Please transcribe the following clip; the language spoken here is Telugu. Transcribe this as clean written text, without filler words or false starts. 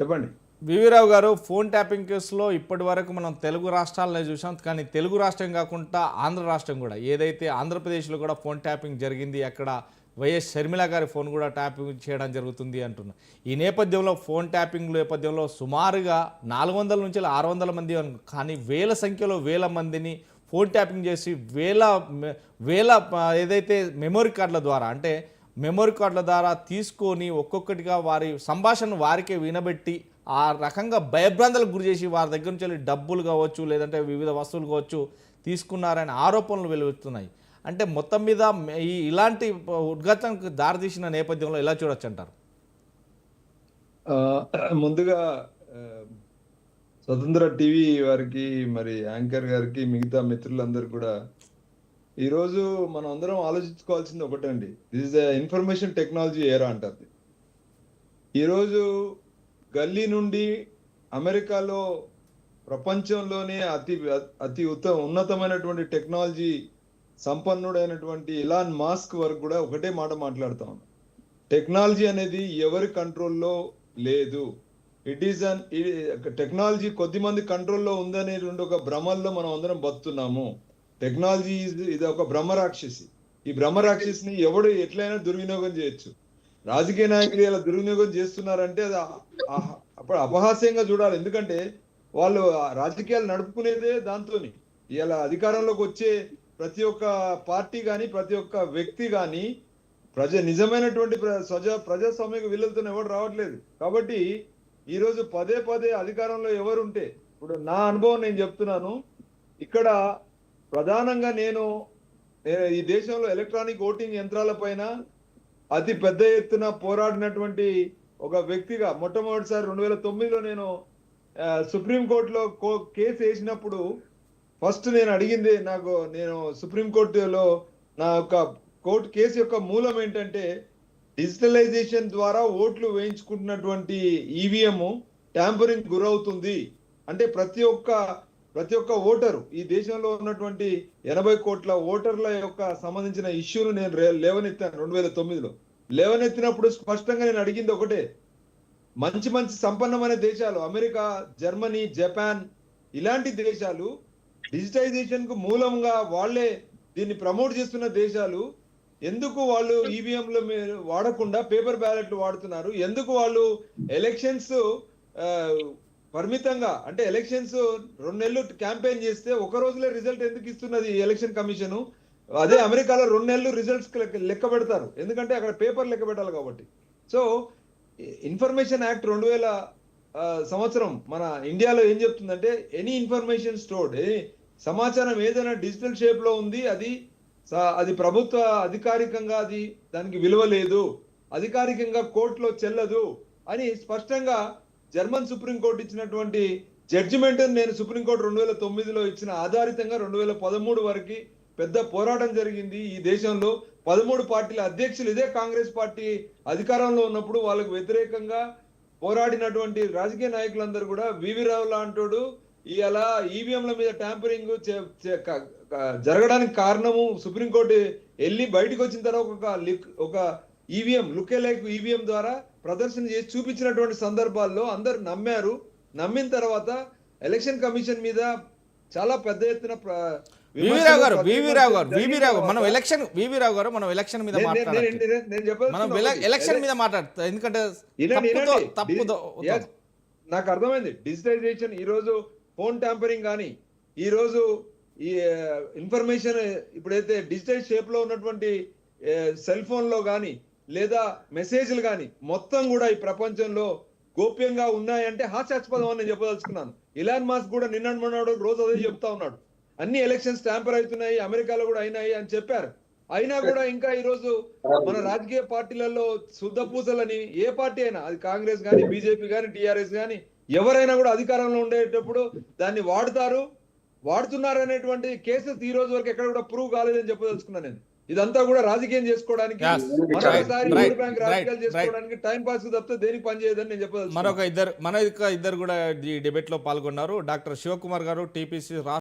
చెప్పండి. వివిరావు గారు, ఫోన్ ట్యాపింగ్ కేసులో ఇప్పటి వరకు మనం తెలుగు రాష్ట్రాలనే చూసాం. కానీ తెలుగు రాష్ట్రం కాకుండా ఆంధ్ర రాష్ట్రం కూడా, ఏదైతే ఆంధ్రప్రదేశ్లో కూడా ఫోన్ ట్యాపింగ్ జరిగింది, అక్కడ వైఎస్ షర్మిల గారి ఫోన్ కూడా ట్యాపింగ్ చేయడం జరుగుతుంది అంటున్నారు. ఈ నేపథ్యంలో ఫోన్ ట్యాపింగ్ నేపథ్యంలో సుమారుగా 400 నుంచి 600 మంది, కానీ వేల సంఖ్యలో వేల మందిని ఫోన్ ట్యాపింగ్ చేసి వేల ఏదైతే మెమొరీ కార్డుల ద్వారా, అంటే మెమొరీ కార్డుల ద్వారా తీసుకొని ఒక్కొక్కటిగా వారి సంభాషణను వారికే వినబెట్టి ఆ రకంగా భయభ్రాంతులకు గురి చేసి వారి దగ్గర నుంచి వెళ్ళి డబ్బులు కావచ్చు, లేదంటే వివిధ వస్తువులు కావచ్చు తీసుకున్నారనే ఆరోపణలు వెలువడుతున్నాయి. అంటే మొత్తం మీద ఇలాంటి ఉద్ఘాటనకు దారితీసిన నేపథ్యంలో ఎలా చూడొచ్చు అంటారు? ముందుగా స్వతంత్ర టీవీ వారికి, మరి యాంకర్ గారికి, మిగతా మిత్రులందరూ కూడా ఈరోజు మనం అందరం ఆలోచించుకోవాల్సింది ఒకటండి. దిస్ ఇస్ ఇన్ఫర్మేషన్ టెక్నాలజీ ఏరా అంటారు. ఈరోజు గల్లీ నుండి అమెరికాలో ప్రపంచంలోనే అతి ఉన్నతమైనటువంటి టెక్నాలజీ సంపన్నుడైనటువంటి ఇలాన్ మాస్క్ వరకు కూడా ఒకటే మాట మాట్లాడుతా ఉన్నాం. టెక్నాలజీ అనేది ఎవరి కంట్రోల్లో లేదు. ఇట్ ఈస్ టెక్నాలజీ కొద్దిమంది కంట్రోల్లో ఉందనేటువంటి ఒక భ్రమల్లో మనం అందరం బతున్నాము. టెక్నాలజీ ఇది ఒక బ్రహ్మరాక్షసి. ఈ బ్రహ్మరాక్షసిని ఎవడు ఎట్లయినా దుర్వినియోగం చేయొచ్చు. రాజకీయ నాయకులు ఇలా దుర్వినియోగం చేస్తున్నారంటే అది అప్పుడు అపహాస్యంగా చూడాలి. ఎందుకంటే వాళ్ళు రాజకీయాలు నడుపుకునేదే దాంతోని. ఇలా అధికారంలోకి వచ్చే ప్రతి ఒక్క పార్టీ కానీ, ప్రతి ఒక్క వ్యక్తి కానీ నిజమైనటువంటి ప్రజాస్వామ్య విలువలతో ఎవరు రావట్లేదు. కాబట్టి ఈరోజు పదే పదే అధికారంలో ఎవరుంటే, ఇప్పుడు నా అనుభవం నేను చెప్తున్నాను. ఇక్కడ ప్రధానంగా నేను ఈ దేశంలో ఎలక్ట్రానిక్ ఓటింగ్ యంత్రాల పైన అతి పెద్ద ఎత్తున పోరాడినటువంటి ఒక వ్యక్తిగా మొట్టమొదటిసారి 2009లో నేను సుప్రీంకోర్టులో కేసు వేసినప్పుడు ఫస్ట్ నేను అడిగింది, నేను సుప్రీంకోర్టులో నా యొక్క కోర్టు కేసు యొక్క మూలం ఏంటంటే, డిజిటలైజేషన్ ద్వారా ఓట్లు వేయించుకుంటున్నటువంటి ఈవీఎం ట్యాంపరింగ్ గురవుతుంది. అంటే ప్రతి ఒక్క ఓటరు, ఈ దేశంలో ఉన్నటువంటి 80 కోట్ల ఓటర్ల యొక్క సంబంధించిన ఇష్యూను నేను లేవనెత్తాను 2009లో. లేవనెత్తినప్పుడు స్పష్టంగా నేను అడిగింది ఒకటే, మంచి సంపన్నమైన దేశాలు అమెరికా, జర్మనీ, జపాన్ ఇలాంటి దేశాలు డిజిటైజేషన్ కు మూలంగా వాళ్లే దీన్ని ప్రమోట్ చేస్తున్న దేశాలు ఎందుకు వాళ్ళు ఈవీఎంలు వాడకుండా పేపర్ బ్యాలెట్లు వాడుతున్నారు? ఎందుకు వాళ్ళు ఎలక్షన్స్ పరిమితంగా, అంటే ఎలక్షన్స్ 2 నెలలు క్యాంపెయిన్ చేస్తే ఒక రోజులే రిజల్ట్ ఎందుకు ఇస్తున్నది ఎలక్షన్ కమిషన్? అదే అమెరికాలో 2 నెలలు రిజల్ట్స్ లెక్క పెడతారు, ఎందుకంటే అక్కడ పేపర్ లెక్క పెట్టాలి కాబట్టి. సో ఇన్ఫర్మేషన్ యాక్ట్ 2000 సంవత్సరం మన ఇండియాలో ఏం చెప్తుందంటే, ఎనీ ఇన్ఫర్మేషన్ స్టోర్డ్, సమాచారం ఏదైనా డిజిటల్ షేప్ లో ఉంది, అది ప్రభుత్వ అధికారికంగా దానికి విలువ లేదు, అధికారికంగా కోర్టులో చెల్లదు అని స్పష్టంగా జర్మన్ సుప్రీంకోర్టు ఇచ్చినటువంటి జడ్జిమెంట్ నేను సుప్రీంకోర్టు 2009లో ఇచ్చిన ఆధారితంగా 2013 వరకు పెద్ద పోరాటం జరిగింది. ఈ దేశంలో 13 పార్టీల అధ్యక్షులు, ఇదే కాంగ్రెస్ పార్టీ అధికారంలో ఉన్నప్పుడు వాళ్ళకు వ్యతిరేకంగా పోరాడినటువంటి రాజకీయ నాయకులందరూ కూడా వివిరావు లాంటోడు ఇలా ఈవీఎంల మీద ట్యాంపరింగ్ జరగడానికి కారణము సుప్రీంకోర్టు వెళ్ళి బయటకు వచ్చిన తర్వాత ఒక ఈవీఎం లుకేలైక్ ఈవీఎం ద్వారా ప్రదర్శన చేసి చూపించినటువంటి సందర్భాల్లో అందరు నమ్మారు. నమ్మిన తర్వాత ఎలక్షన్ కమిషన్ మీద చాలా పెద్ద ఎత్తున మనం ఎలక్షన్ మీద మాట్లాడుతాం, ఎందుకంటే నాకు అర్థమైంది. డిజిటైజేషన్ ఈ రోజు ఫోన్ ట్యాంపరింగ్ కానీ, ఈ రోజు ఈ ఇన్ఫర్మేషన్ ఇప్పుడైతే డిజిటల్ షేప్ లో ఉన్నటువంటి సెల్ ఫోన్ లో కానీ లేదా మెసేజ్లు కానీ మొత్తం కూడా ఈ ప్రపంచంలో గోప్యంగా ఉన్నాయంటే హాస్యాస్పదం అని నేను చెప్పదలుచుకున్నాను. ఇలాన్ మాస్క్ కూడా నిన్నడు రోజు అదే చెప్తా ఉన్నాడు, అన్ని ఎలక్షన్స్ ట్యాంపర్ అవుతున్నాయి, అమెరికాలో కూడా అయినాయి అని చెప్పారు. అయినా కూడా ఇంకా ఈ రోజు మన రాజకీయ పార్టీలలో శుద్ధ పూసలని, ఏ పార్టీ అయినా, అది కాంగ్రెస్ కానీ, బీజేపీ కానీ, టీఆర్ఎస్ కానీ, ఎవరైనా కూడా అధికారంలో ఉండేటప్పుడు దాన్ని వాడుతున్నారు అనేటువంటి కేసెస్ ఈ రోజు వరకు ఎక్కడ కూడా ప్రూవ్ కాలేదని చెప్పదలుచుకున్నాను నేను. ఇదంతా కూడా రాజకీయం చేసుకోవడానికి, మరొకసారి ఓటు బ్యాంక్ రాజకీయాలు చేసుకోవడానికి, టైం పాస్ తప్పితే దేనికి పని చేయదని నేను చెప్పదలుచుకున్నాను. ఇద్దరు కూడా ఈ డిబేట్ లో పాల్గొన్నారు. డాక్టర్ శివకుమార్ గారు, టీపీసీ